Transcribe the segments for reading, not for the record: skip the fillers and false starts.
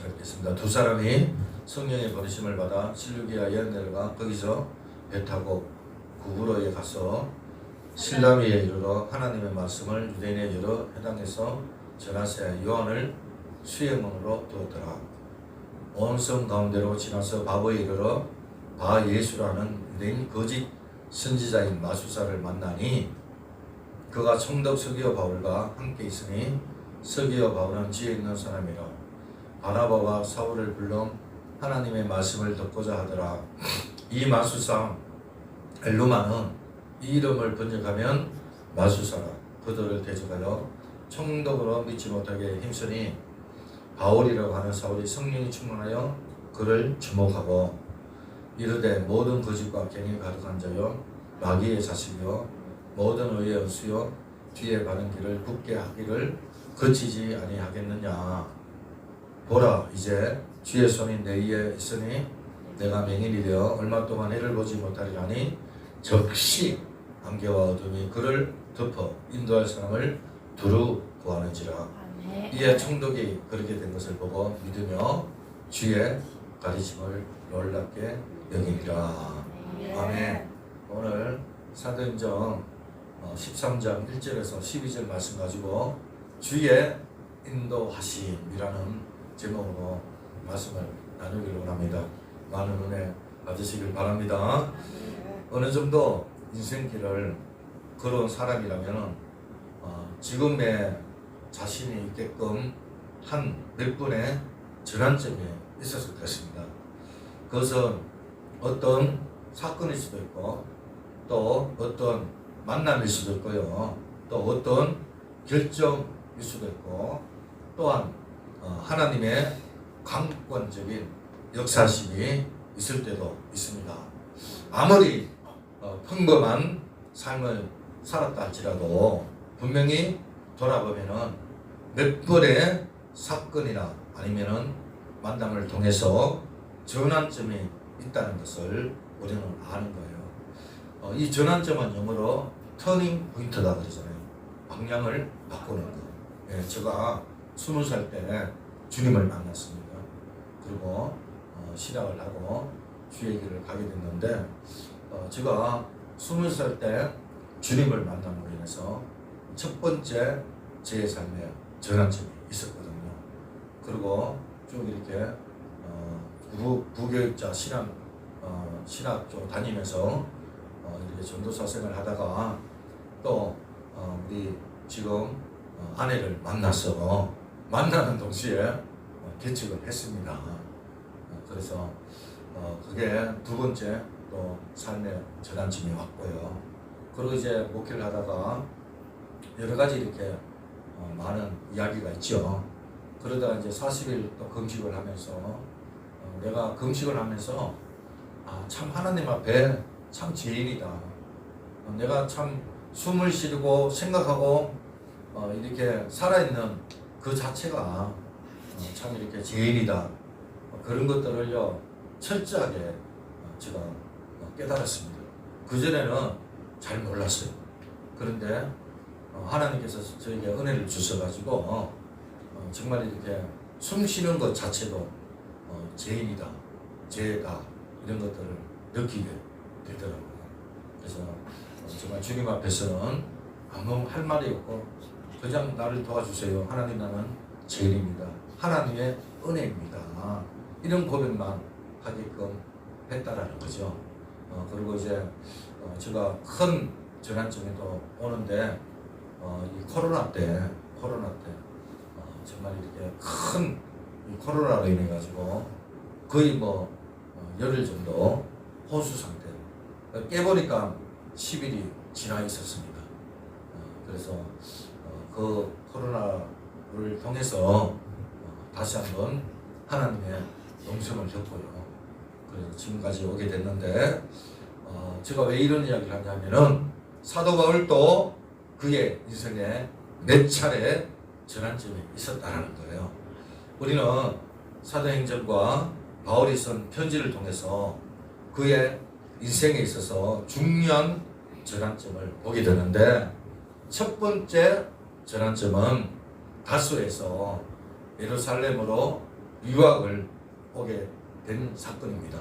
읽겠습니다. 두 사람이 성령의 버리심을 받아 실루기아에 내려가 거기서 배 타고 구브로에 가서 실라미에 이르러 하나님의 말씀을 유대인의 여러 회당에서 전하세 요한을 수행원으로 두었더라. 온 성 가운데로 지나서 바보에 이르러 바 예수라는 유대인 거짓 선지자인 마수사를 만나니 그가 총독 서기오 바울과 함께 있으니 서기오 바울은 지혜 있는 사람이라 바나바와 사울을 불러 하나님의 말씀을 듣고자 하더라. 이 마수사 엘루마는 이 이름을 번역하면 마수사라. 그들을 대적하여 총독으로 믿지 못하게 힘쓰니 바울이라고 하는 사울이 성령이 충만하여 그를 주목하고 이르되 모든 거짓과 갱이 가득한 자여 마귀의 자식이여 모든 의의 은수여 뒤에 바른 길을 굳게 하기를 거치지 아니하겠느냐. 보라 이제 주의 손이 내 위에 있으니 내가 맹인이 되어 얼마 동안 해를 보지 못하리라니 적시 안개와 어둠이 그를 덮어 인도할 사람을 두루 구하는지라. 이에 총독이 그렇게 된 것을 보고 믿으며 주의 가르침을 놀랍게 여기니라. 아멘. 오늘 사도행전 13장 1절에서 12절 말씀 가지고 주의 인도하심이라는 제목으로 말씀을 나누기를 원합니다. 많은 은혜 받으시길 바랍니다. 어느 정도 인생길을 걸어온 사람이라면 지금의 자신이 있게끔 한 몇 번의 전환점이 있었을 것입니다. 그것은 어떤 사건일 수도 있고 또 어떤 만남일 수도 있고요. 또 어떤 결정일 수도 있고 또한 하나님의 강권적인 역사심이 있을 때도 있습니다. 아무리 평범한 삶을 살았다 할지라도 분명히 돌아보면은 몇 번의 사건이나 아니면은 만남을 통해서 전환점이 있다는 것을 우리는 아는 거예요. 이 전환점은 영어로 터닝 포인트다 그러잖아요. 방향을 바꾸는 거. 예, 제가 20살 때 주님을 만났습니다. 그리고 신학을 하고 주의 길을 가게 됐는데 제가 20살 때 주님을 만남으로 인해서 첫 번째 제 삶에 전환점이 있었거든요. 그리고 쭉 이렇게 부교육자 신학 쪽 다니면서 이렇게 전도사 생활을 하다가 또 우리 지금 아내를 만나서 만나는 동시에 개척을 했습니다. 그래서 그게 두 번째 또 삶의 전환점이 왔고요. 그리고 이제 목회를 하다가 여러 가지 이렇게 많은 이야기가 있죠. 그러다가 이제 40일 또 금식을 하면서 내가 금식을 하면서 참 하나님 앞에 참 죄인이다. 내가 참 숨을 쉬고 생각하고 이렇게 살아있는 그 자체가 참 이렇게 죄인이다. 그런 것들을요 철저하게 제가 깨달았습니다. 그전에는 잘 몰랐어요. 그런데 하나님께서 저에게 은혜를 주셔가지고 정말 이렇게 숨 쉬는 것 자체도 죄인이다, 죄다 이런 것들을 느끼게 되더라고요. 그래서 정말 주님 앞에서는 아무 할 말이 없고 그냥 나를 도와주세요. 하나님 나는 죄인입니다. 하나님의 은혜입니다. 이런 고백만 하게끔 했다라는 거죠. 그리고 이제 제가 큰 전환점이 또 오는데 이 코로나 때 정말 이렇게 큰 코로나로 인해 가지고 거의 뭐 열흘 정도 혼수 상태. 깨보니까 10일이 지나 있었습니다. 그래서 그 코로나를 통해서 다시 한번 하나님의 영성을 듣고요. 그래서 지금까지 오게 됐는데 제가 왜 이런 이야기를 하냐면은 사도 바울도 그의 인생에 몇 차례 전환점이 있었다는 거예요. 우리는 사도행전과 바울이 쓴 편지를 통해서 그의 인생에 있어서 중요한 전환점을 보게 되는데 첫 번째 전환점은 다소에서 예루살렘으로 유학을 오게 된 사건입니다.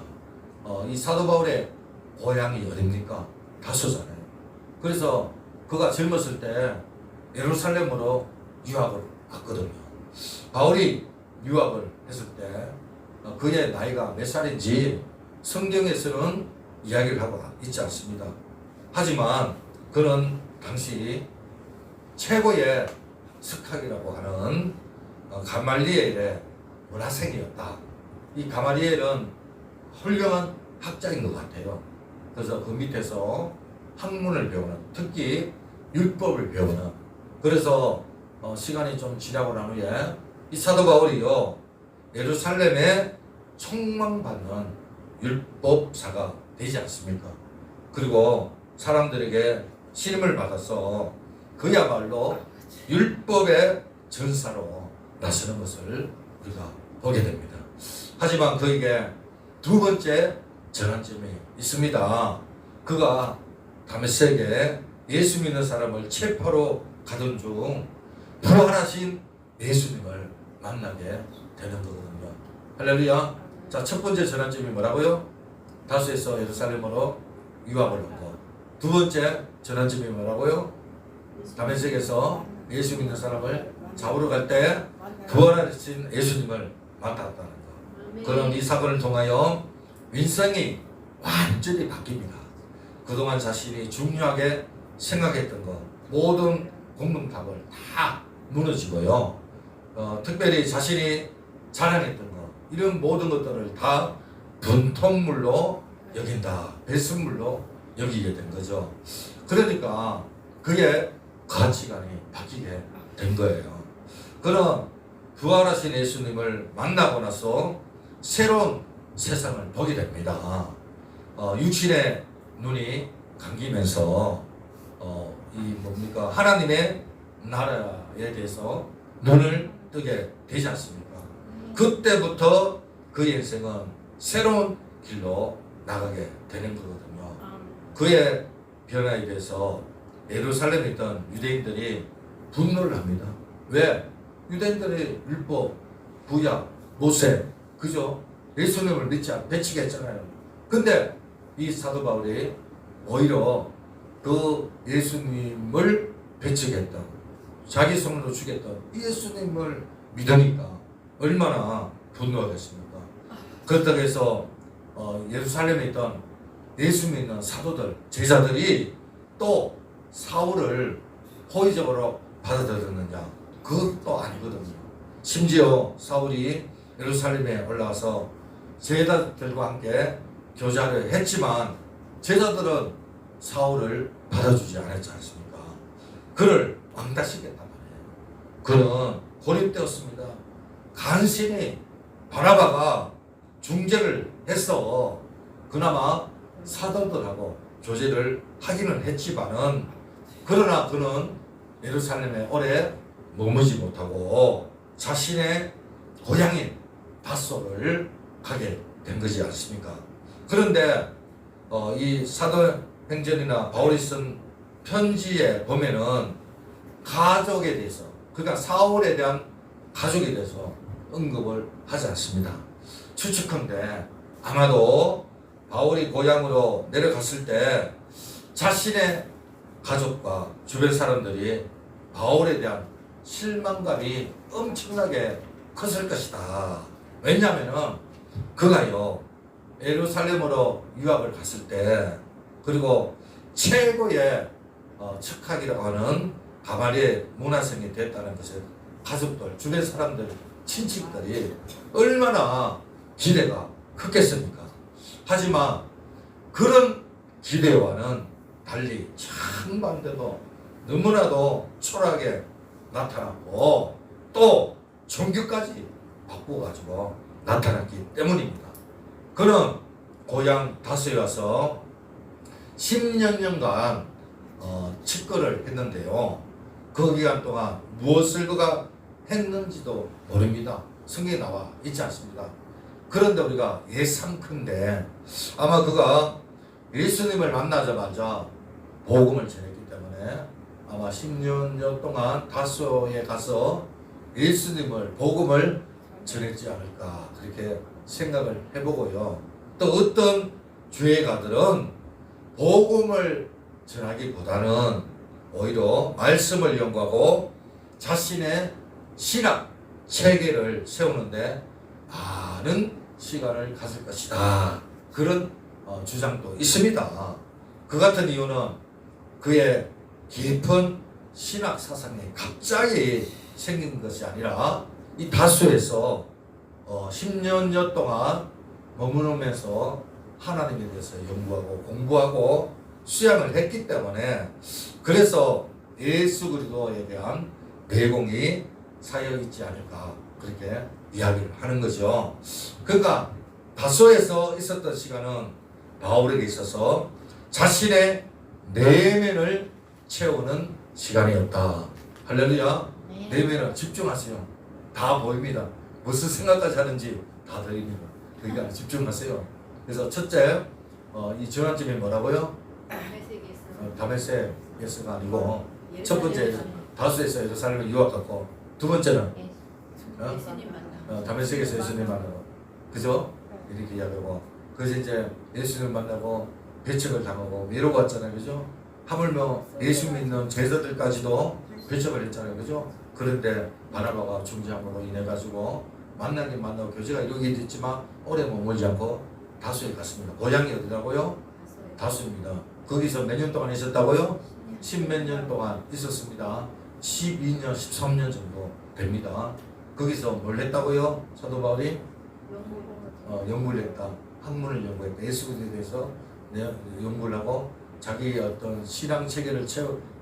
이 사도 바울의 고향이 어딥니까? 다소잖아요. 그래서 그가 젊었을 때 예루살렘으로 유학을 갔거든요. 바울이 유학을 했을 때 그의 나이가 몇 살인지 성경에서는 이야기를 하고 있지 않습니다. 하지만 그는 당시 최고의 석학이라고 하는 가말리엘의 문화생이었다. 이 가말리엘은 훌륭한 학자인 것 같아요. 그래서 그 밑에서 학문을 배우는, 특히 율법을 배우는. 그래서 시간이 좀 지나고 난 후에 이 사도 바울이요 예루살렘에 총망받는 율법사가 되지 않습니까? 그리고 사람들에게 신임을 받아서 그야말로 율법의 전사로 나서는 것을 우리가 보게 됩니다. 하지만 그에게 두 번째 전환점이 있습니다. 그가 다메섹에 예수 믿는 사람을 체포하러 가던 중 부활하신 예수님을 만나게 되는 거거든요. 할렐루야. 자, 첫 번째 전환점이 뭐라고요? 다소에서 예루살렘으로 유학을 온 것. 두 번째 전환점이 뭐라고요? 다메섹에서 예수 믿는 사람을 잡으러 갈 때 부활하신 예수님을 만났다는 것. 그런 이 사건을 통하여 인생이 완전히 바뀝니다. 그동안 자신이 중요하게 생각했던 것, 모든 공동탑을 다 무너지고요. 특별히 자신이 자랑했던 것, 이런 모든 것들을 다 분통물로 여긴다, 배설물로 여기게 된 거죠. 그러니까 그의 가치관이 바뀌게 된 거예요. 그는 부활하신 예수님을 만나고 나서 새로운 세상을 보게 됩니다. 육신의 눈이 감기면서 하나님의 나라에 대해서 눈을 뜨게 되지 않습니까? 그때부터 그의 인생은 새로운 길로 나가게 되는 거거든요. 그의 변화에 대해서 예루살렘에 있던 유대인들이 분노를 합니다. 왜? 유대인들이 율법, 구약, 모세, 그죠? 예수님을 믿지 않고 배치게 했잖아요. 근데 이 사도 바울이 오히려 그 예수님을 배치겠다, 자기 손으로 주겠다, 예수님을 믿으니까 얼마나 분노하겠습니까? 그렇다고 해서 예루살렘에 있던 예수 믿는 사도들, 제자들이 또 사울을 호의적으로 받아들였느냐? 그것도 아니거든요. 심지어 사울이 예루살렘에 올라와서 제자들과 함께 교제를 했지만 제자들은 사울을 받아주지 않았지 않습니까? 그를 왕따시켰단 말이에요. 그는 고립되었습니다. 간신히 바나바가 중재를 해서 그나마 사도들하고 교제를 하기는 했지만은, 그러나 그는 예루살렘에 오래 머무지 못하고 자신의 고향인 다소를 가게 된 거지 않습니까? 그런데 이 사도행전이나 바울이 쓴 편지에 보면은 가족에 대해서, 그러니까 사울에 대한 가족에 대해서 언급을 하지 않습니다. 추측컨대 아마도 바울이 고향으로 내려갔을 때 자신의 가족과 주변 사람들이 바울에 대한 실망감이 엄청나게 컸을 것이다. 왜냐하면은 그가요 예루살렘으로 유학을 갔을 때, 그리고 최고의 척학이라고 하는 가말리엘 문화생이 됐다는 것을 가족들, 주변 사람들, 친척들이 얼마나 기대가 컸겠습니까? 하지만 그런 기대와는 달리 정반대로 너무나도 초라하게 나타났고 또 종교까지 바꾸어가지고 나타났기 때문입니다. 그는 고향 다소에 와서 10년간 칩거를 했는데요. 그 기간 동안 무엇을 그가 했는지도 모릅니다. 성경에 나와 있지 않습니다. 그런데 우리가 예상컨대 아마 그가 예수님을 만나자마자 복음을 전했기 때문에 아마 10년 동안 다소에 가서 예수님을, 복음을 전했지 않을까 그렇게 생각을 해보고요. 또 어떤 주회가들은 복음을 전하기보다는 오히려 말씀을 연구하고 자신의 신학 체계를 세우는데 많은 시간을 가질 것이다. 그런 주장도 있습니다. 그 같은 이유는 그의 깊은 신학 사상이 갑자기 생긴 것이 아니라 이 다수에서 10년여 동안 머무르면서 하나님에 대해서 연구하고 공부하고 수양을 했기 때문에 그래서 예수 그리스도에 대한 내공이 쌓여 있지 않을까 그렇게 이야기를 하는 거죠. 그러니까 다소에서 있었던 시간은 바울에게 있어서 자신의 내면을 채우는 시간이었다. 할렐루야. 네. 내면을 집중하세요. 다 보입니다. 무슨 생각까지 하는지 다 들립니다. 그러니까 집중하세요. 그래서 첫째 이 전환점이 뭐라고요? 다메섹에서가 아니고 첫 번째 다수에서 예루살렘에 유학 갔고 두 번째는 다메섹에서 예수님 만나고 그죠? 이렇게 이야기하고 그래서 이제 예수님 만나고 배척을 당하고 미루고 왔잖아요. 그죠? 하물며 예수 믿는 제자들까지도 배척을 했잖아요. 그죠? 그런데 바나바가 중지함으로 인해 가지고 만나긴 만나고 교제가 이루게 됐지만 오래 머물지 않고 다수에 갔습니다. 고향이 어디라고요? 다수입니다. 거기서 몇 년 동안 있었다고요? 10몇 년 동안 있었습니다. 12년, 13년 정도 됩니다. 거기서 뭘 했다고요? 사도 바울이? 연구를 했다. 학문을 연구했다. 예수 그리스도에 대해서 연구를 하고 자기의 어떤 신앙 체계를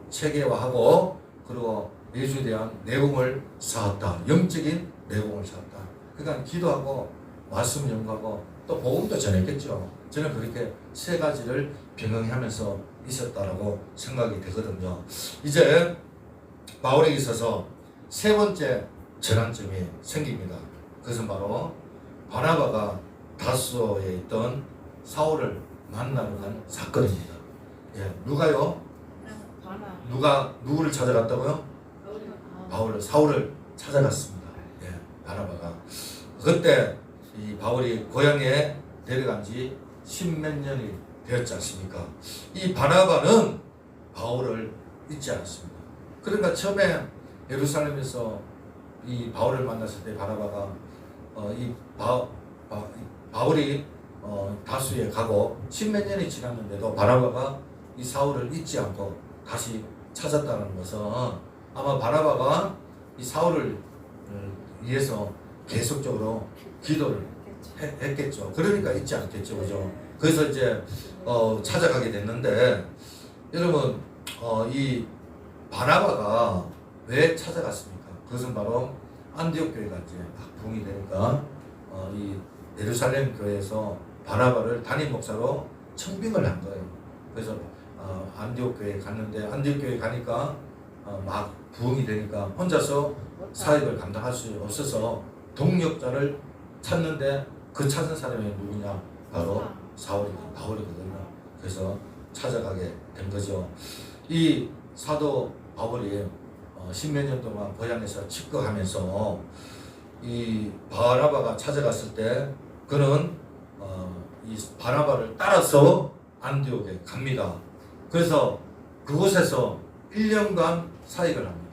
체계화하고 그리고 예수에 대한 내공을 쌓았다. 영적인 내공을 쌓았다. 그러니까 기도하고 말씀 연구하고 또 복음도 전했겠죠. 저는 그렇게 세 가지를 병행하면서 있었다라고 생각이 되거든요. 이제 바울에게 있어서 세 번째 전환점이 생깁니다. 그것은 바로 바나바가 다소에 있던 사울을 만나러 간 사건입니다. 예, 누가요? 누구를 찾아갔다고요? 사울을 찾아갔습니다. 예, 바나바가 그때 이 바울이 고향에 데려간 지 10몇 년이 되었지 않습니까? 이 바나바는 바울을 잊지 않았습니다. 그러니까 처음에 예루살렘에서 이 바울을 만났을 때 바나바가 바울이 다수에 가고 10몇 년이 지났는데도 바나바가 이 사울을 잊지 않고 다시 찾았다는 것은 아마 바나바가 이 사울을 위해서 계속적으로 기도를 했겠죠. 그러니까 잊지 않겠죠. 그죠? 그래서 이제 찾아가게 됐는데 여러분 이 바나바가 왜 찾아갔습니까? 그것은 바로 안디옥 교회가 이제 막 부흥이 되니까 이 예루살렘 교회에서 바나바를 담임 목사로 청빙을 한 거예요. 그래서 안디옥 교회에 갔는데 안디옥 교회에 가니까 막 부흥이 되니까 혼자서 사역을 감당할 수 없어서 동력자를 찾는데 그 찾은 사람이 누구냐? 바로 바울이거든요. 그래서 찾아가게 된 거죠. 이 사도 바울이 10몇 년 동안 고향에서 집거하면서 이 바나바가 찾아갔을 때 그는 이 바나바를 따라서 안디옥에 갑니다. 그래서 그곳에서 1년간 사역을 합니다.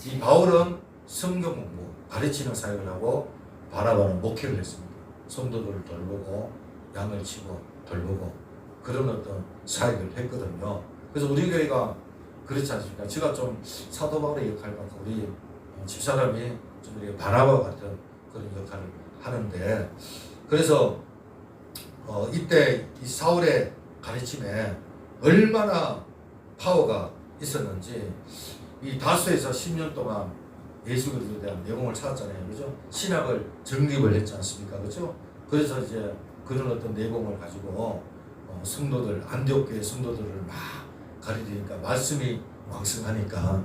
이 바울은 성경 공부, 가르치는 사역을 하고 바나바는 목회를 했습니다. 성도들을 돌보고 양을 치고 돌보고 그런 어떤 사역을 했거든요. 그래서 우리 교회가 그렇지 않습니까? 제가 좀 사도 바울의 역할만큼 우리 집사람이 좀 이렇게 바나바 같은 그런 역할을 하는데 그래서 이때 이 사울의 가르침에 얼마나 파워가 있었는지 이 다수에서 10년 동안 예수 그리스도에 대한 내공을 찾았잖아요. 그죠? 신학을 정립을 했지 않습니까? 그죠? 그래서 이제 그런 어떤 내공을 가지고 성도들, 안디옥 교회 성도들을 막 가르치니까 말씀이 왕성하니까 막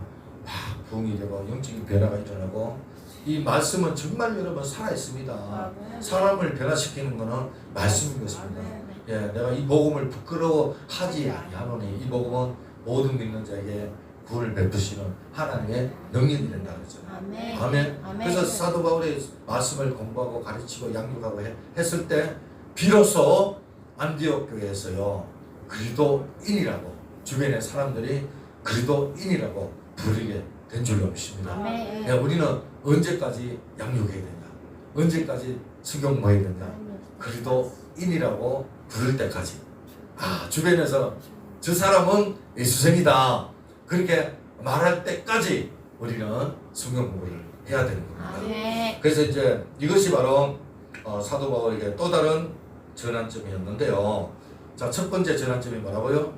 부흥이 되고 영적인 변화가 일어나고 이 말씀은 정말 여러분 살아있습니다. 사람을 변화시키는 것은 말씀인 것입니다. 예, 내가 이 복음을 부끄러워하지 아니하노니 이 복음은 모든 믿는 자에게 구원을 베푸시는 하나님의 능력이 된다 그랬잖아요. 아멘. 아멘. 아멘. 그래서 사도 바울이 말씀을 공부하고 가르치고 양육하고 했을 때 비로소 안디옥 교회에서요 그리스도인이라고 주변의 사람들이 그리스도인이라고 부르게 된 줄로 믿습니다. 아멘. 네, 우리는 언제까지 양육해야 되냐? 언제까지 성경 공부해야 되냐? 그리스도인이라고 부를 때까지. 주변에서 저 사람은 예수생이다 그렇게 말할 때까지 우리는 성경 공부를 해야 되는 겁니다. 아멘. 그래서 이제 이것이 바로 사도 바울에게 또 다른 전환점이었는데요. 자, 첫 번째 전환점이 뭐라고요?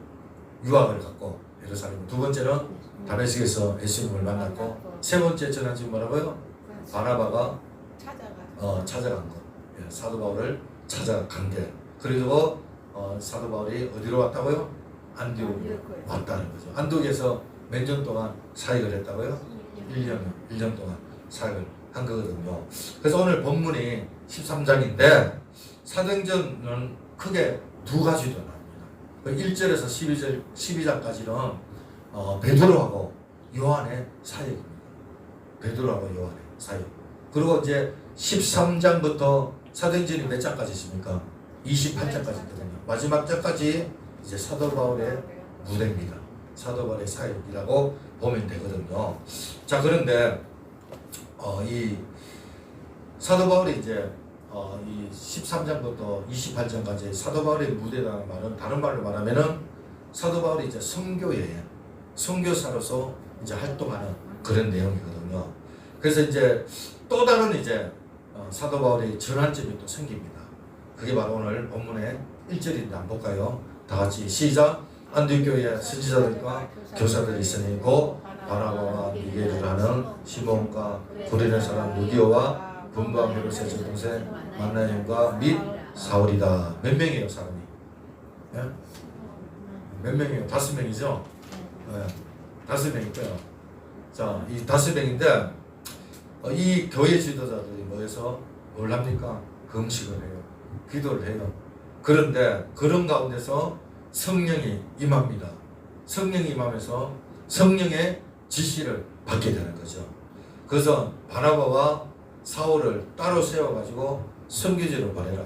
유학을 갔고 예루살렘. 두 번째는 다메섹에서 예수님을 만났고, 세 번째 전환점이 뭐라고요? 바나바가 찾아간 것. 예, 사도 바울을 찾아간 게. 그리고 사도 바울이 어디로 왔다고요? 안디옥으로 왔다는 거죠. 안디옥에서 몇 년 동안 사역을 했다고요? 1년 동안 사역을 한 거거든요. 그래서 오늘 본문이 13장인데 사도행전은 크게 두 가지로 나옵니다. 1절에서 12장까지는 베드로하고 요한의 사역입니다. 베드로하고 요한의 사역. 그리고 이제 13장부터 사도행전이 몇 장까지 있습니까? 28장까지 있거든요. 마지막 장까지 이제 사도 바울의 무대입니다. 사도 바울의 사역이라고 보면 되거든요. 자, 그런데 이 사도 바울이 이제 이 13장부터 28장까지 사도 바울의 무대라는 말은 다른 말로 말하면은 사도 바울이 이제 선교사로서 이제 활동하는 그런 내용이거든요. 그래서 이제 또 다른 이제 사도 바울의 전환점이 또 생깁니다. 그게 바로 오늘 본문의 1절인데 한번 볼까요? 다 같이 시작. 안디옥 교회에 선지자들과 교사들이 있으니 곧 바나바와 미게를 하는 시몬과 구레네 사람 루디오와 분부한 헤롯의 전동생 만나님과 및 사울이다. 몇 명이에요 사람이? 예? 몇 명이에요? 5명이죠? 네. 5명이고요. 자, 이 5명인데 이 교회 지도자들이 모여서 뭘 합니까? 금식을 해요. 기도를 해요. 그런데 그런 가운데서 성령이 임합니다. 성령이 임하면서 성령의 지시를 받게 되는 거죠. 그래서 바나바와 사울을 따로 세워가지고 선교지로 보내라.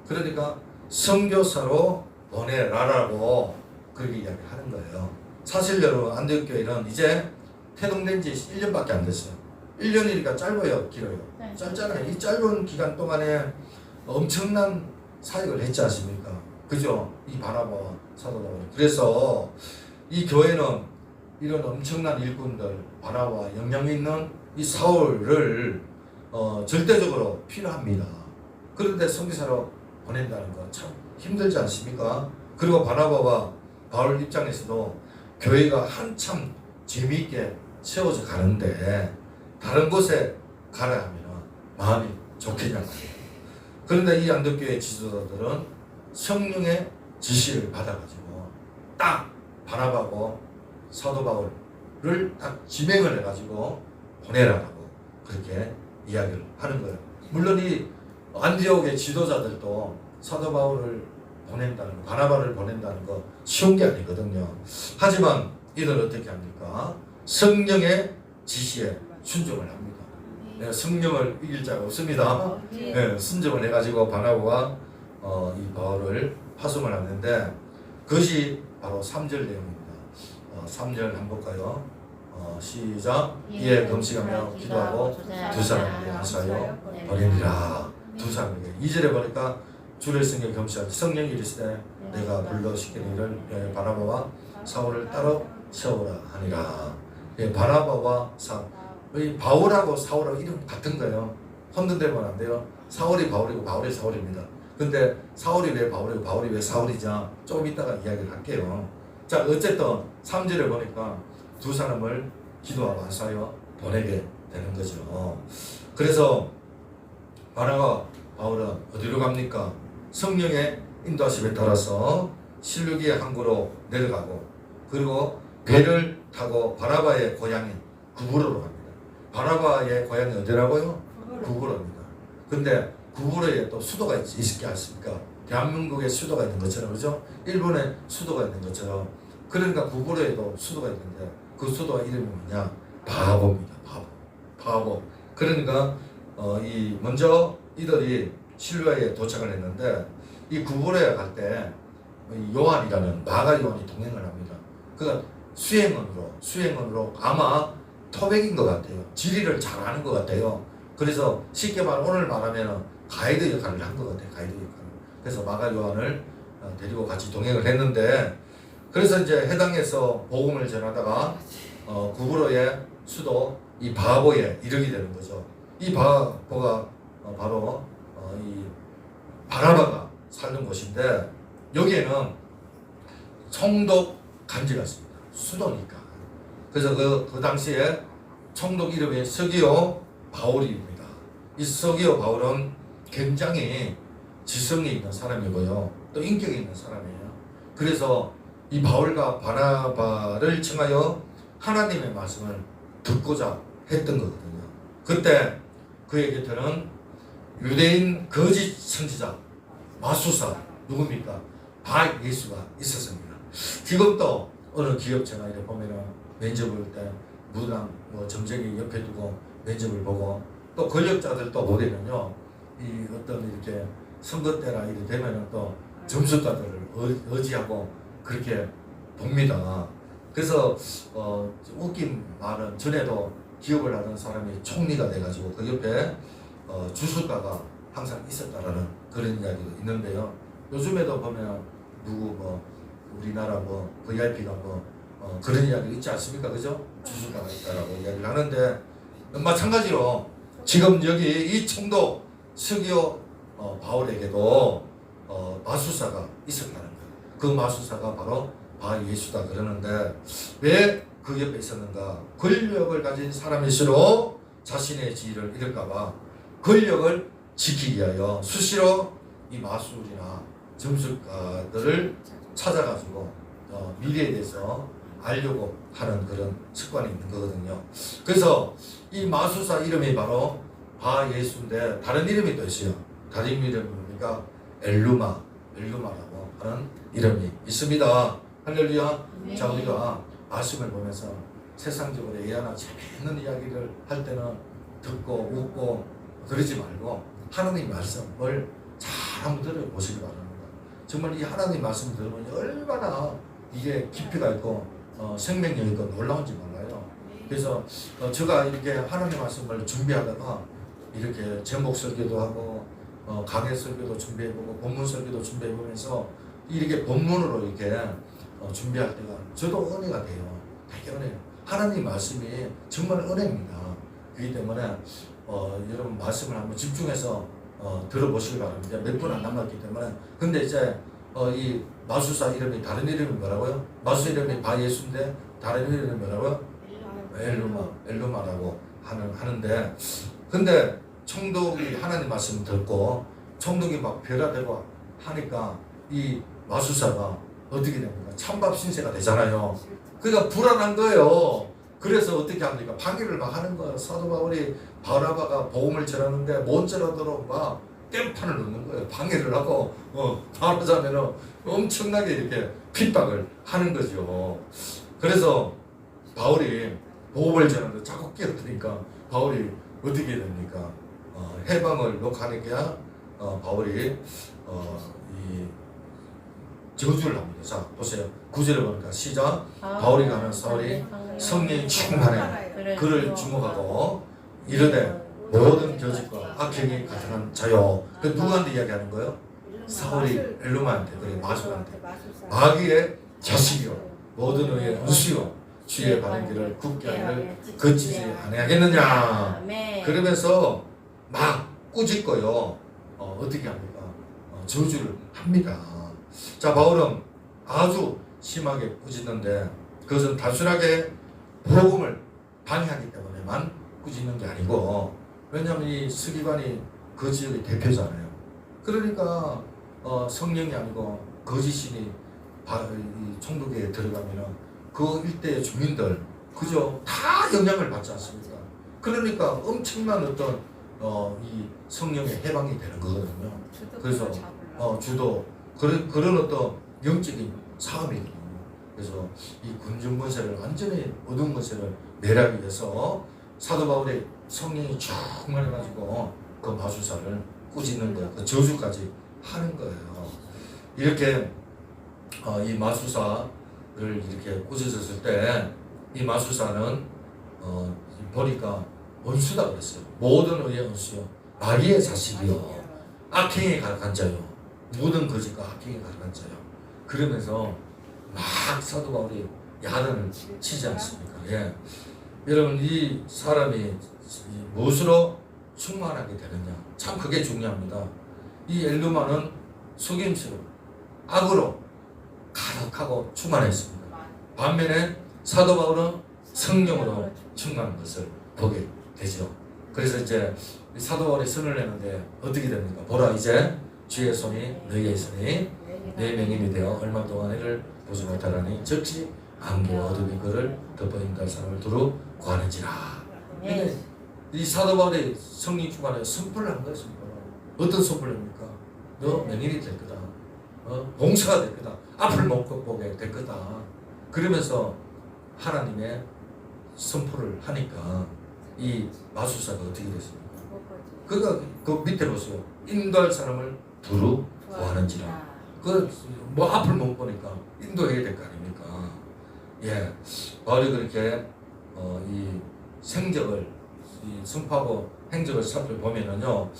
그러니까 선교사로 보내라라고 그렇게 이야기하는 거예요. 사실 여러분 안디옥 교회는 이제 태동된 지 1년밖에 안 됐어요. 1년이니까 짧아요, 길어요? 네. 짧잖아요. 이 짧은 기간 동안에 엄청난 사역을 했지 않습니까? 그죠? 이 바나바와 사도 바울. 그래서 이 교회는 이런 엄청난 일꾼들, 바나바와 영향 있는 이 사울을 절대적으로 필요합니다. 그런데 선교사로 보낸다는 거 참 힘들지 않습니까? 그리고 바나바와 바울 입장에서도 교회가 한참 재미있게 세워져 가는데 다른 곳에 가라 하면 마음이 좋겠냐고. 그런데 이 안디옥교회 지도자들은 성령의 지시를 받아가지고 딱 바나바고 사도 바울을 딱 지명을 해가지고 보내라라고 그렇게 이야기를 하는 거예요. 물론 이 안디옥의 지도자들도 사도 바울을 보낸다는 거, 바나바를 보낸다는 거 쉬운 게 아니거든요. 하지만 이들 어떻게 합니까? 성령의 지시에 순종을 합니다. 네, 성령을 이길 자가 없습니다. 네, 순종을 해가지고 바나바와 이 바울을 파송을 하는데 그것이 바로 3절 내용입니다. 3절 한번 볼까요? 시작. 이에 금식하며 기도하고 두 사람에게 하사하여 보내니라. 두 사람에게. 2절에 보니까 주를 성경 금식하며 성령이 이르시되 내가 불러 시키니를 바나바와 사울을 따로 세우라 하니라. 바나바와 사울. 이 바울하고 사울하고 이름 같은 거예요. 혼돈되면 안 돼요. 사울이 바울이고 바울이 사울입니다. 근데 사울이 왜 바울이고 바울이 왜 사울이냐? 조금 이따가 이야기를 할게요. 자, 어쨌든 3절에 보니까 두 사람을 기도하고 하사하여 보내게 되는 거죠. 그래서 바나바와 바울은 어디로 갑니까? 성령의 인도하심에 따라서 실루기의 항구로 내려가고 그리고 배를 타고 바나바의 고향인 구브로로 갑니다. 바나바의 고향이 어디라고요? 구브로입니다. 근데 구브로에 또 수도가 있지 않습니까? 대한민국에 수도가 있는 것처럼, 그죠? 일본에 수도가 있는 것처럼. 그러니까 구브로에도 수도가 있는데 그 그 수도 이름이 뭐냐? 바보입니다. 바보. 그러니까 이 먼저 이들이 실로아에 도착을 했는데 이 구부로에 갈 때 요한이라는 마가 요한이 동행을 합니다. 그러니까 수행원으로 아마 토백인 것 같아요. 지리를 잘 아는 것 같아요. 그래서 쉽게 오늘 말하면 가이드 역할을 한 것 같아요. 가이드 역할을. 그래서 마가 요한을 데리고 같이 동행을 했는데 그래서 이제 해당에서 복음을 전하다가 구브로의 수도 이 바보에 이르게 되는 거죠. 이 바보가 바로 이 바나바가 살던 곳인데 여기에는 총독 간지가 있습니다. 수도니까. 그래서 그 당시에 총독 이름이 서기오 바울입니다. 이 서기오 바울은 굉장히 지성이 있는 사람이고요. 또 인격이 있는 사람이에요. 그래서 이 바울과 바나바를 청하여 하나님의 말씀을 듣고자 했던 거거든요. 그때 그의 곁에는 유대인 거짓 선지자 마수사 누굽니까? 바 예수가 있었습니다. 지금도 어느 기업체나 이렇게 보면은 면접을 볼 때 무당 점쟁이 옆에 두고 면접을 보고 또 권력자들도 보면은요 이 어떤 이렇게 선거 때나 이렇게 되면은 또 점수가들을 의지하고 그렇게 봅니다. 그래서 웃긴 말은 전에도 기업을 하는 사람이 총리가 돼가지고 그 옆에 주술가가 항상 있었다라는 그런 이야기도 있는데요. 요즘에도 보면 누구 우리나라 VIP가 그런 이야기 있지 않습니까? 그죠? 주술가가 있다라고 이야기를 하는데 마찬가지로 지금 여기 이 총독 서기오 바울에게도 마술사가 있었다는 거예요. 그 마술사가 바로 바 예수다 그러는데 왜 그 옆에 있었는가? 권력을 가진 사람일수록 자신의 지위를 잃을까봐 권력을 지키기 위하여 수시로 이 마술이나 점술가들을 찾아가지고 미래에 대해서 알려고 하는 그런 습관이 있는 거거든요. 그래서 이 마술사 이름이 바로 바 예수인데 다른 이름이 또 있어요. 다른 이름이 뭡니까? 엘루마라고 하는 이름이 있습니다. 할렐루야. 네. 자, 우리가 말씀을 보면서 세상적으로 애하나 재밌는 이야기를 할 때는 듣고 웃고 그러지 말고 하나님 말씀을 잘 한번 들어보시기 바랍니다. 정말 이 하나님 말씀 들으면 얼마나 이게 깊이가 있고 생명력 있고 놀라운지 몰라요. 그래서 제가 이렇게 하나님 말씀을 준비하다가 이렇게 제목 설교도 하고 강해 설교도 준비해보고 본문 설교도 준비해보면서 이렇게 본문으로 이렇게 준비할 때가 저도 은혜가 돼요. 되게 은혜요. 하나님 말씀이 정말 은혜입니다. 그렇기 때문에 여러분 말씀을 한번 집중해서 들어보시기 바랍니다. 몇 분 안 남았기 때문에. 근데 이제 이 마술사 이름이 다른 이름이 뭐라고요? 마술사 이름이 바 예수인데 다른 이름이 뭐라고요? 엘루마라고 하는데 근데 총독이 하나님 말씀을 듣고 총독이 막 변화되고 하니까 이 마술사가 어떻게 됩니까? 찬밥 신세가 되잖아요. 그러니까 불안한 거예요. 그래서 어떻게 합니까? 방해를 막 하는 거예요. 사도 바울이 바나바가 복음을 전하는데 못 전하도록 막 땜판을 넣는 거예요. 방해를 하고 말하자면 엄청나게 이렇게 핍박을 하는 거죠. 그래서 바울이 복음을 전하는데 자꾸 끼어드니까 바울이 어떻게 됩니까? 해방을 녹하니까 바울이 이 저주를 합니다. 자 보세요. 9절에 보니까 시작. 바울이 가는 사울이 성령이 충만해 그를 주목하고 이르되 모든 거짓과 악행이 가득한 자요. 그 누구한테 이야기하는 거예요? 사울이 엘루마한테 그래 마술한테 마귀의 자식이요 모든 의의 은수요 주의 바른 길을 굳게 하기를 거치지 아니하겠느냐. 그러면서 막 꾸짖고요. 어떻게 합니까? 저주를 합니다. 자 바울은 아주 심하게 꾸짖는데 그것은 단순하게 복음을 방해하기 때문에만 꾸짖는 게 아니고 왜냐하면 이 서기관이 그 지역의 대표잖아요. 그러니까 성령이 아니고 거짓신이 이 총독에 들어가면은 그 일대의 주민들 그죠 다 영향을 받지 않습니까? 그러니까 엄청난 어떤 이 성령의 해방이 되는 거거든요. 그래서 주도 그런 어떤 영적인 싸움이거든요. 그래서 이 군중 권세를 완전히 어두운 권세를 내려하기 위해서 사도 바울의 성령이 충만해가지고 그 마술사를 꾸짖는 거예요. 그 저주까지 하는 거예요. 이렇게 이 마술사를 이렇게 꾸짖었을 때 이 마술사는 보니까 원수다 그랬어요. 모든 의의 원수요, 마귀의 자식이요, 악행에 가득한 자요, 모든 거짓과 악행에 가득한 자요. 그러면서 막 사도 바울이 야단을 치지 않습니까? 예. 여러분, 이 사람이 무엇으로 충만하게 되느냐, 참 그게 중요합니다. 이 엘루마는 속임수로, 악으로 가득하고 충만했습니다. 반면에 사도 바울은 성령으로 충만한 것을 보게 되죠. 그래서 이제 사도 바울이 선을 내는데 어떻게 됩니까? 보라, 이제 주의 손이 너희에 있으니 내 명인이 되어 얼마 동안 이를 보지 못하라니 즉시 안개와 어둠이 그를 덮어 인도할 사람을 두루 구하는지라. 근데 이 사도 바울이 성령 충만에 선포를 한 거예요. 선포를. 어떤 선포입니까? 너 명인이 될 거다. 봉사가 될 거다. 앞을 못 보게 될 거다. 그러면서 하나님의 선포를 하니까 이 마술사가 어떻게 됐습니까? 그가 그 밑에 보세요. 인도할 사람을 두루 구하는지라. 뭐 앞을 못 보니까 인도해야 될 거 아닙니까? 예, 바울이 그렇게 이 생적을 이 선포하고 행적을 살펴보면은요,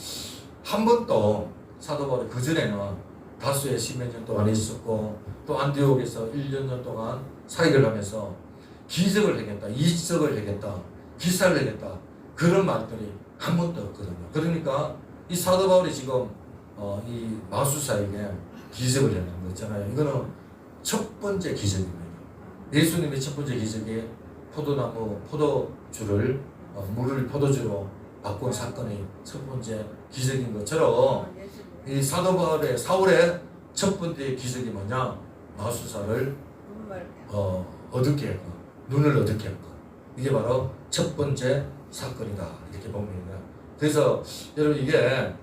한 번도 사도 바울이 그 전에는 다수의 10몇 년 동안 있었고 또 안디옥에서 1년 동안 사역을 하면서 기적을 하겠다, 이적을 하겠다, 기사를 하겠다, 그런 말들이 한 번도 없거든요. 그러니까 이 사도 바울이 지금 이 마술사에게 기적을 하는 거 있잖아요. 이거는 첫 번째 기적입니다. 예수님의 첫 번째 기적이 포도주를 물을 포도주로 바꾼 사건이 첫 번째 기적인 것처럼 이 사도 바울의 사울의 첫 번째 기적이 뭐냐? 마술사를 어둡게 했고 눈을 어둡게 했고, 이게 바로 첫 번째 사건이다, 이렇게 봅니다. 그래서 여러분, 이게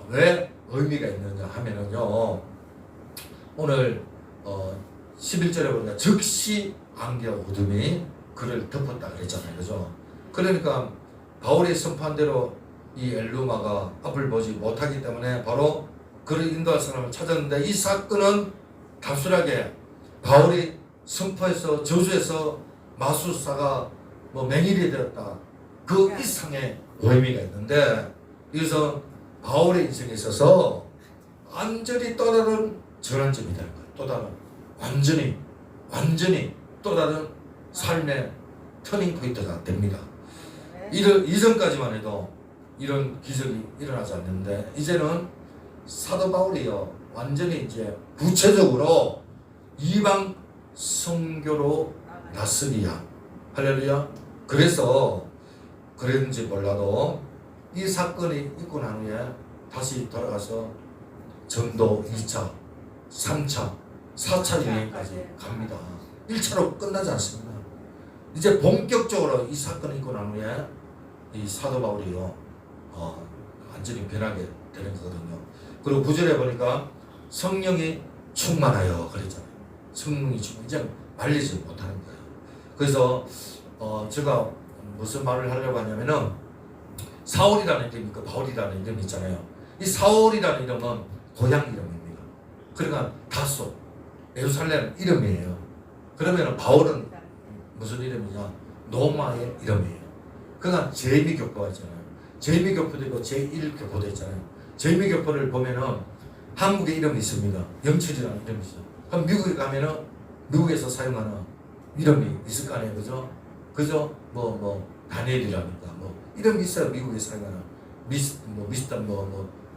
왜 의미가 있느냐 하면은요, 오늘 11절에 보니까 즉시 안개와 어둠이 그를 덮었다 그랬잖아요. 그죠? 그러니까 바울이 선포한 대로 이 엘루마가 앞을 보지 못하기 때문에 바로 그를 인도할 사람을 찾았는데, 이 사건은 단순하게 바울이 선포해서 저주해서 마술사가 뭐 맹인이 되었다, 그 이상의 의미가 있는데, 여기서 바울의 인생에 있어서 완전히 또 다른 전환점이 되는 거예요. 또 다른 완전히 또 다른 삶의 터닝 포인트가 됩니다. 이전까지만 해도 이런 기적이 일어나지 않는데, 이제는 사도 바울이요, 완전히 이제 구체적으로 이방 선교로 나서리야. 할렐루야. 그래서 그랬는지 몰라도 이 사건이 있고 난 후에 다시 돌아가서 전도 2차, 3차, 4차 여행까지 갑니다. 1차로 끝나지 않습니다. 이제 본격적으로 이 사건이 있고 난 후에 이 사도 바울이요, 완전히 변하게 되는 거거든요. 그리고 9절에 보니까 성령이 충만하여 그랬잖아요. 성령이 충만, 이제 말리지 못하는 거예요. 그래서 제가 무슨 말을 하려고 하냐면은, 사울이라는 이름이 있고 바울이라는 이름이 있잖아요. 이 사울이라는 이름은 고향 이름입니다. 그러니까 다소, 예루살렘 이름이에요. 그러면 바울은 무슨 이름이냐? 로마의 이름이에요. 그러니까 제미교포가 있잖아요. 제미교포도 있고 제1교포도 있잖아요. 제미교포를 보면은 한국에 이름이 있습니다. 영철이라는 이름이 있어요. 그럼 미국에 가면은 미국에서 사용하는 이름이 있을 거 아니에요. 그죠? 그죠? 다니엘이라니까 이름이 있어요. 미국에 사용하는 미스터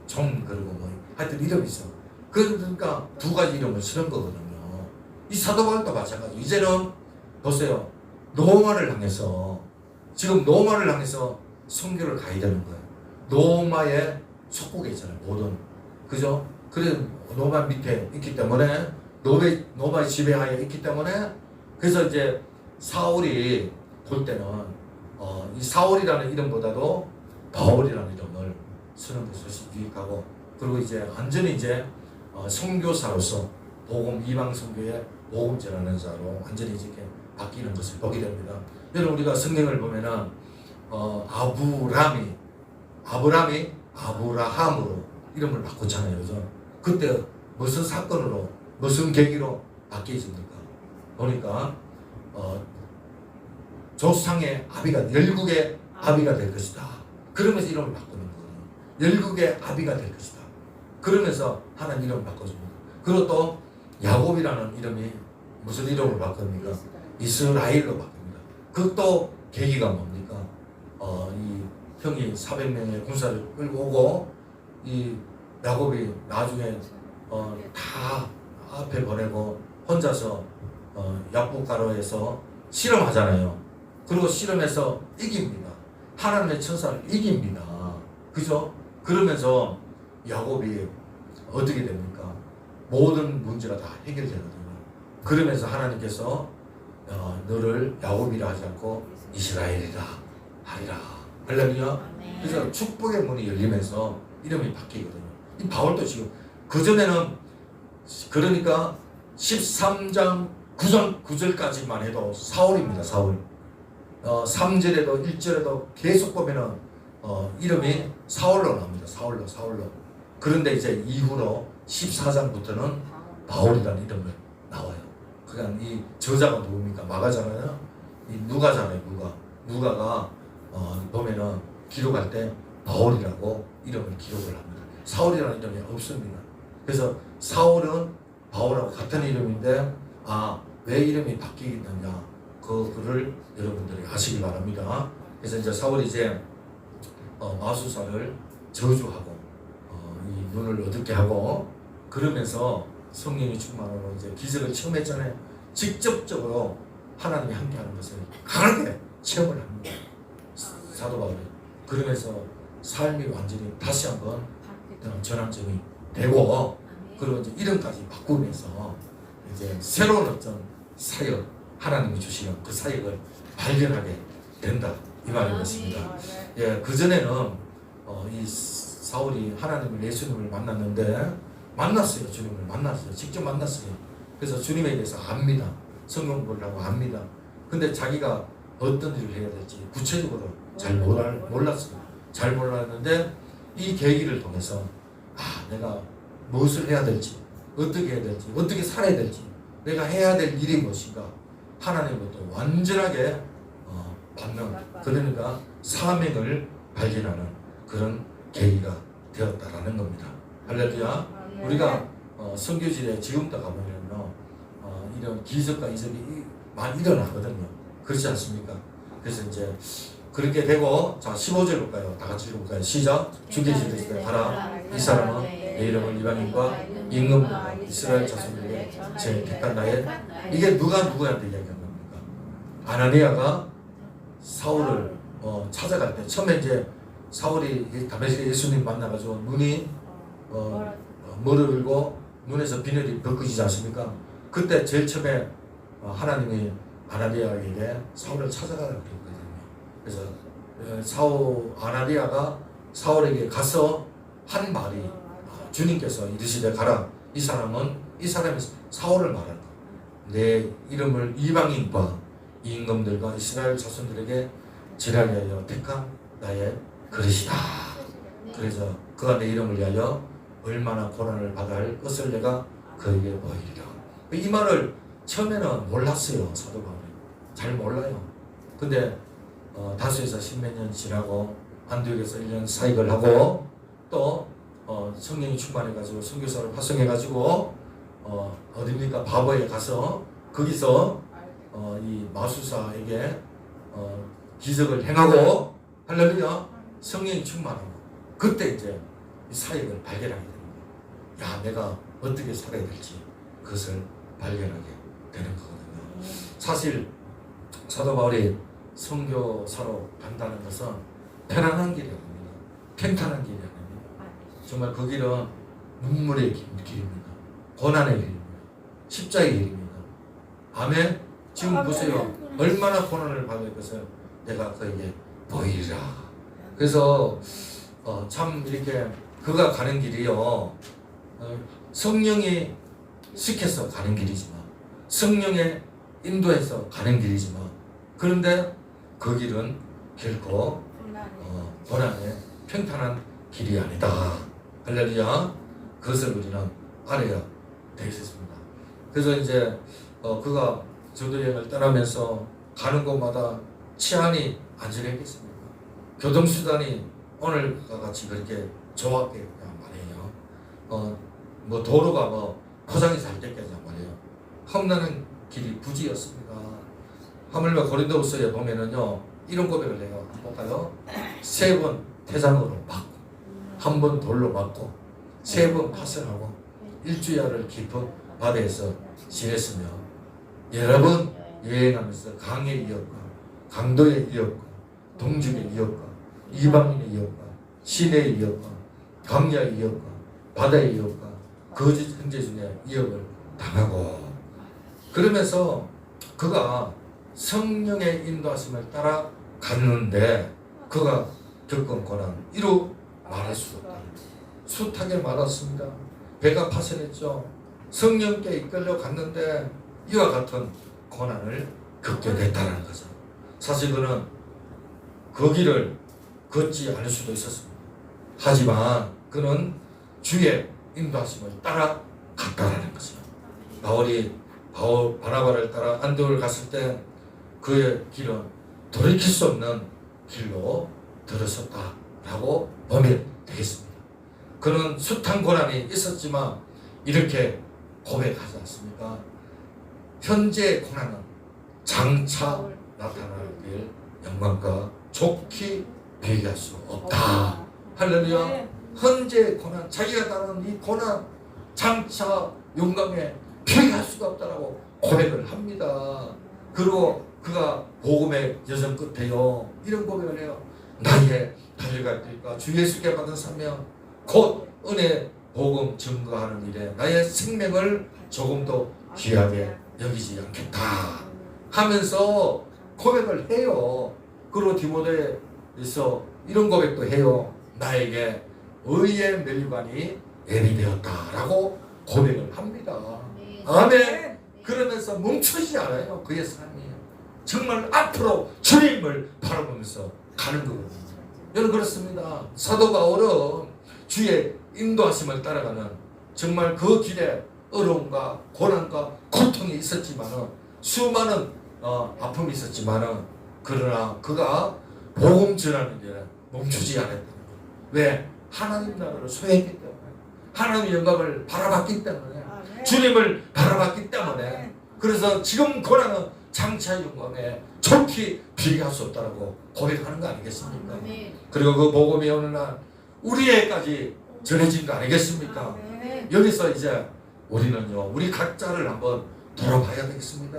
존, 그리고 하여튼 이름이 있어. 그러니까 두 가지 이름을 쓰는 거거든요. 이 사도 바울도 마찬가지. 이제는 보세요. 로마를 향해서, 지금 로마를 향해서 선교를 가야 되는 거예요. 로마의 속국에 있잖아요. 모든, 그죠? 그래, 로마 밑에 있기 때문에, 로마의 지배하에 있기 때문에, 그래서 이제 사울이 볼 때는 이 사울이라는 이름보다도 바울이라는 이름을 쓰는 것이 유익하고, 그리고 이제 완전히 이제 선교사로서 복음 이방 선교의 복음 전하는 자로 완전히 이렇게 바뀌는 것을 보게 됩니다. 여러분 우리가 성경을 보면은 아브람이 아브라함으로 이름을 바꿨잖아요, 그죠? 그때 무슨 사건으로 무슨 계기로 바뀌어집니까? 보니까 조상의 아비가 열국의 아비가 될 것이다. 그러면서 이름을 바꾸는 거예요. 열국의 아비가 될 것이다. 그러면서 하나님 이름을 바꿔줍니다. 그리고 또 야곱이라는 이름이 무슨 이름을 바꿉니까? 이스라엘로 바뀝니다. 그것도 계기가 뭡니까? 이 형이 400명의 군사를 끌고 오고 이 야곱이 나중에 다 앞에 보내고 혼자서 약국가로에서 실험하잖아요. 그리고 실험해서 이깁니다. 하나님의 천사를 이깁니다. 그죠? 그러면서 야곱이 어떻게 됩니까? 모든 문제가 다 해결되거든요. 그러면서 하나님께서 너를 야곱이라 하지 않고 이스라엘이라 하리라. 할렐루야. 그래서 축복의 문이 열리면서 이름이 바뀌거든요. 이 바울도 지금 그전에는 그러니까 13장 9절까지만 해도 사울입니다. 사울. 3절에도 1절에도 계속 보면은 이름이 사울로 나옵니다. 사울로. 그런데 이제 이후로 14장부터는 바울이라는 이름을 나와요. 그러니까 이 저자가 누굽니까? 마가잖아요. 이 누가잖아요. 누가가 보면은 기록할 때 바울이라고 이름을 기록을 합니다. 사울이라는 이름이 없습니다. 그래서 사울은 바울하고 같은 이름인데 왜 이름이 바뀌겠느냐 그거를 여러분들이 아시기 바랍니다. 그래서 이제 사울이 이제 마수사를 저주하고 이 눈을 어둡게 하고 그러면서 성령이 충만으로 이제 기적을 체험했잖아요. 직접적으로 하나님이 함께하는 것을 강하게 체험을 합니다. 사도 바울이. 그러면서 삶이 완전히 다시 한번 전환점이 되고 그리고 이제 이름까지 바꾸면서 이제 새로운 어떤 사역 하나님이 주시는 그 사역을 발견하게 된다 이 말이었습니다. 예, 그 전에는 이 사울이 하나님을 예수님을 만났어요. 주님을 만났어요. 직접 만났어요. 그래서 주님에 대해서 압니다. 성경 공부를 하고 압니다. 근데 자기가 어떤 일을 해야 될지 구체적으로 잘 몰랐어요. 잘 몰랐는데 이 계기를 통해서 내가 무엇을 해야 될지 어떻게 해야 될지 어떻게 살아야 될지 내가 해야 될 일이 무엇인가 하나님부터 완전하게 받는 그러니까 사명을 발견하는 그런 계기가 되었다라는 겁니다. 할렐루야. 우리가 선교지에 지금도 가보면요 이런 기적과 이적이 많이 일어나거든요. 그렇지 않습니까? 그래서 이제 그렇게 되고 자 15절 볼까요? 다 같이 읽어볼까요? 시작. 주께 지르시되 가라. 이 사람은 내 이름을 이방인과 임금과 이스라엘 자손에게 제 택한 나의 이게 누구한테 이야기한 겁니까? 아나니아가 사울을 찾아갈 때 처음에 이제 사울이 다메섹에 예수님 만나가지고 눈이 멀어들고 눈에서 비늘이 벗겨지지 않습니까? 그때 제일 처음에 하나님이 아나니아에게 사울을 찾아가라고 그랬거든요. 그래서 아나니아가 사울에게 가서 한 말이 주님께서 이르시되 가라. 이 사람이 사울을 말한다. 내 이름을 이방인과 임금들과 이스라엘 자손들에게 지라게 하여 택한 나의 그릇이다. 그래서 그가 내 이름을 위하여 얼마나 고난을 받아야 할 것을 내가 그에게 보이리라. 이 말을 처음에는 몰랐어요. 사도 바울이 잘 몰라요. 근데 다수에서 10몇 년 지나고 안디옥에서 1년 사역을 하고 또 성령이 충만해가지고 선교사를 파송해가지고 어딥니까? 바보에 가서 거기서 이 마수사에게 기적을 행하고 할렐루야 성령이 충만하고 그때 이제 이 사역을 발견하게 됩니다. 야 내가 어떻게 살아야 될지 그것을 발견하게 되는 거거든요. 사실 사도 바울이 선교사로 간다는 것은 편안한 길이 아닙니다. 평탄한 길이 아닙니다. 정말 그 길은 눈물의 길입니다. 고난의 길입니다. 십자가의 길입니다. 아멘. 지금 보세요. 얼마나 고난을 받을 것을 내가 그에게 보이리라. 그래서 참 이렇게 그가 가는 길이요 성령이 시켜서 가는 길이지만, 성령의 인도해서 가는 길이지만, 그런데 그 길은 결코 고난의 평탄한 길이 아니다. 할렐루야. 그것을 우리는 알아야 되겠습니다. 그래서 이제 그가 전도 여행을 떠나면서 가는 곳마다 치안이 안전했겠습니까? 교통수단이 오늘과 같이 그렇게 좋았겠냐 말이에요. 뭐 도로가 뭐 포장이 잘 됐겠냐 말이에요. 험난한 길이 부지였습니다. 하물며 고린도후서에 보면은요, 이런 고백을 내가 한번 볼까요? 3번 태장으로 맞고, 1번 돌로 맞고, 3번 파선하고, 일주야를 깊은 바다에서 지냈으며, 여러 번 여행하면서 강에 이었고, 강도에 이었고, 동중에 이었고, 이방인에 이었고, 시내에 이었고, 광야에 이었고, 바다에 이었고, 거짓 형제 중에 이역을 당하고, 그러면서 그가 성령의 인도하심을 따라 갔는데 그가 겪은 고난 이루 말할 수 없다. 숱하게 말았습니다. 배가 파선했죠. 성령께 이끌려 갔는데 이와 같은 고난을 겪게 됐다는 거죠. 사실 그는 그 길을 걷지 않을 수도 있었습니다. 하지만 그는 주의 인도하심을 따라 갔다라는 거죠. 바나바를 따라 안디옥을 갔을 때 그의 길은 돌이킬 수 없는 길로 들어섰다라고 보면 되겠습니다. 그는 숱한 고난이 있었지만 이렇게 고백하지 않습니까? 현재의 고난은 장차 나타날 길 영광과 좋게 비교할 수 없다. 할렐루야. 현재의 고난, 자기가 당하는 이 고난 장차 영광에 비교할 수가 없다라고 고백을 합니다. 그리고 그가 복음의 여정 끝에요, 이런 고백을 해요. 나의 달려갈 길과 주 예수께 받은 사명 곧 은혜 복음 증거하는 일에 나의 생명을 조금도 귀하게 여기지 않겠다 하면서 고백을 해요. 그리고 디모데에서 이런 고백도 해요. 나에게 의의 면류관이 예비되었다라고 고백을 합니다. 아멘. 그러면서 멈추지 않아요. 그의 삶이에요. 정말 앞으로 주님을 바라보면서 가는 거거든요. 여러분 그렇습니다. 사도 바울은 주의 인도하심을 따라가는 정말 그 길에 어려움과 고난과 고통이 있었지만은 수많은 아픔이 있었지만은 그러나 그가 복음 전하는 일에 멈추지 않았다는 거예요. 왜? 하나님 나라를 소유했기 때문에, 하나님의 영광을 바라봤기 때문에, 주님을 바라봤기 때문에. 그래서 지금 고난은 장차 영광에 좋게 비교할 수 없다고 고백하는 거 아니겠습니까? 그리고 그 복음이 어느 날 우리에까지 전해진 거 아니겠습니까? 여기서 이제 우리는요, 우리 각자를 한번 돌아봐야 되겠습니다.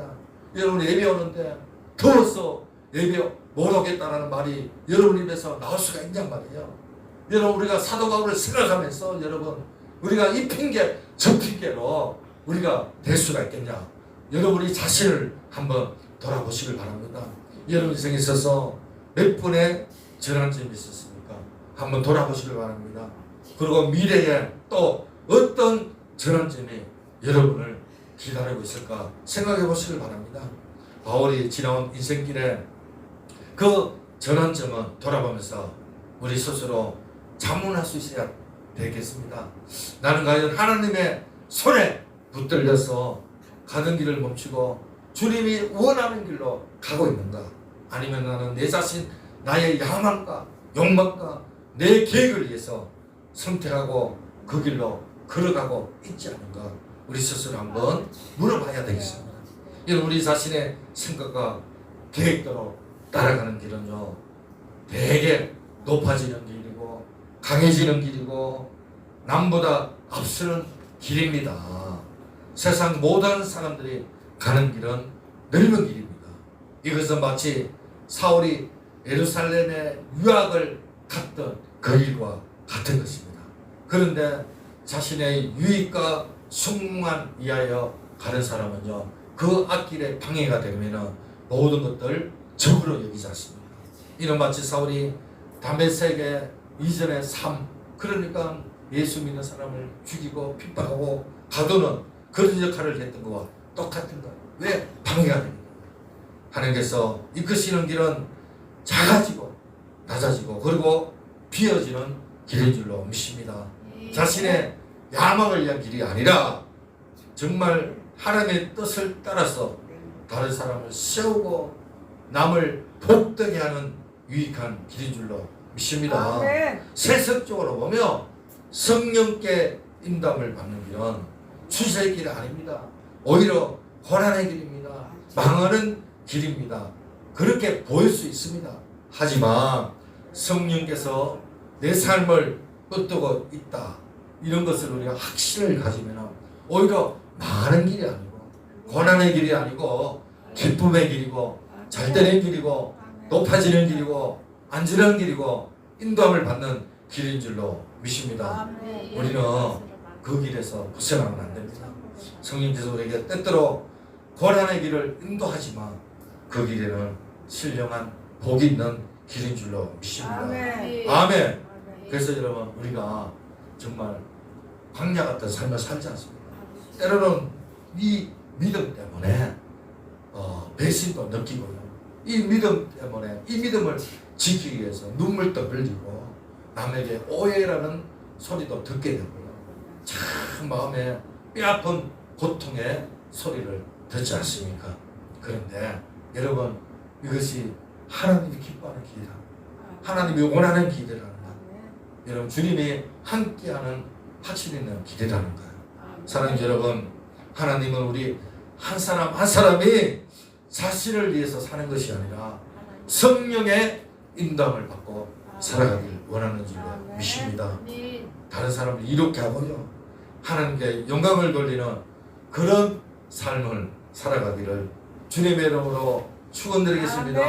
여러분 예배 오는데 더워서 예배 못 오겠다라는 말이 여러분 입에서 나올 수가 있냔 말이에요. 여러분 우리가 사도 바울을 생각하면서 여러분 우리가 이 핑계 저 핑계로 우리가 될 수가 있겠냐? 여러분 우리 자신을 한번 돌아보시길 바랍니다. 여러분 인생에 있어서 몇 분의 전환점이 있었습니까? 한번 돌아보시길 바랍니다. 그리고 미래에 또 어떤 전환점이 여러분을 기다리고 있을까 생각해 보시길 바랍니다. 바울이 지나온 인생길에 그 전환점은 돌아보면서 우리 스스로 자문할 수 있어야 되겠습니다. 나는 과연 하나님의 손에 붙들려서 가는 길을 멈추고 주님이 원하는 길로 가고 있는가? 아니면 나는 내 자신, 나의 야망과 욕망과 내 계획을 위해서 선택하고 그 길로 걸어가고 있지 않은가? 우리 스스로 한번 물어봐야 되겠습니다. 이런 우리 자신의 생각과 계획대로 따라가는 길은요, 되게 높아지는 길이고 강해지는 길이고 남보다 앞서는 길입니다. 세상 모든 사람들이 가는 길은 넓은 길입니다. 이것은 마치 사울이 예루살렘에 유학을 갔던 그 길과 같은 것입니다. 그런데 자신의 유익과 숙만 위하여 가는 사람은요, 그 앞길에 방해가 되면 모든 것들 적으로 여기지 않습니다. 이는 마치 사울이 다메섹의 이전의 삶, 그러니까 예수 믿는 사람을 죽이고 핍박하고 가두는 그런 역할을 했던 거와 똑같은 거예요. 왜? 방해가 됩니다. 하나님께서 이끄시는 길은 작아지고 낮아지고 그리고 비어지는 길인 줄로 믿습니다. 자신의 야망을 위한 길이 아니라 정말 하나님의 뜻을 따라서 다른 사람을 세우고 남을 복되게 하는 유익한 길인 줄로 믿습니다. 세속적으로 보면 성령께 인도함을 받는 길은 추세의 길이 아닙니다. 오히려 고난의 길입니다. 망하는 길입니다. 그렇게 보일 수 있습니다. 하지만 성령께서 내 삶을 끄뜨고 있다. 이런 것을 우리가 확신을 가지면 오히려 망하는 길이 아니고 고난의 길이 아니고 기쁨의 길이고 잘되는 길이고 높아지는 길이고 안전한 길이고 인도함을 받는 길인 줄로 믿습니다. 우리는 그 길에서 벗어나면 안 됩니다. 성령께서 우리에게 때때로 고난의 길을 인도하지만 그 길에는 신령한 복이 있는 길인 줄로 믿습니다. 아멘. 그래서 여러분 우리가 정말 광야 같은 삶을 살지 않습니다. 때로는 이 믿음 때문에 배신도 느끼고요. 이 믿음 때문에 이 믿음을 지키기 위해서 눈물도 흘리고 남에게 오해라는 소리도 듣게 되고요. 참 마음에 뼈아픈 고통의 소리를 듣지 않습니까? 그런데 여러분 이것이 하나님이 기뻐하는 길이다. 하나님이 원하는 길이라는 것. 여러분 주님이 함께하는 확신 있는 길이라는 거예요. 사랑하는 여러분, 하나님은 우리 한 사람 한 사람이 자신을 위해서 사는 것이 아니라 성령의 인도함을 받고 살아가길 원하는 줄로 믿습니다. 다른 사람을 이롭게 하고요. 하나님께 영광을 돌리는 그런 삶을 살아가기를 주님의 이름으로 축원드리겠습니다.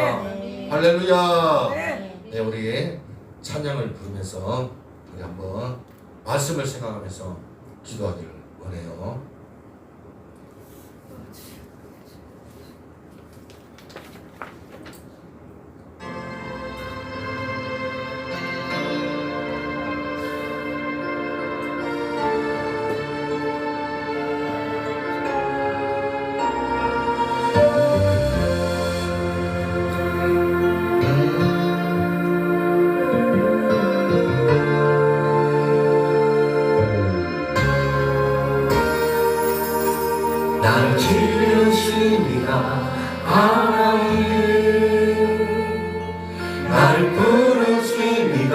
할렐루야. 네, 우리 찬양을 부르면서 우리 한번 말씀을 생각하면서 기도하기를 원해요. 나를 지으시니가 하나님, 나를 부르시니가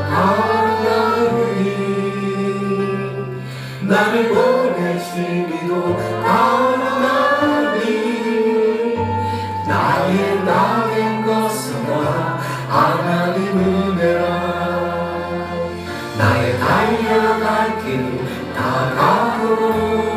하나님, 나를 보내시니도 하나님, 나의 것은 다 하나님 은혜라. 나의 달려갈 길 다 가고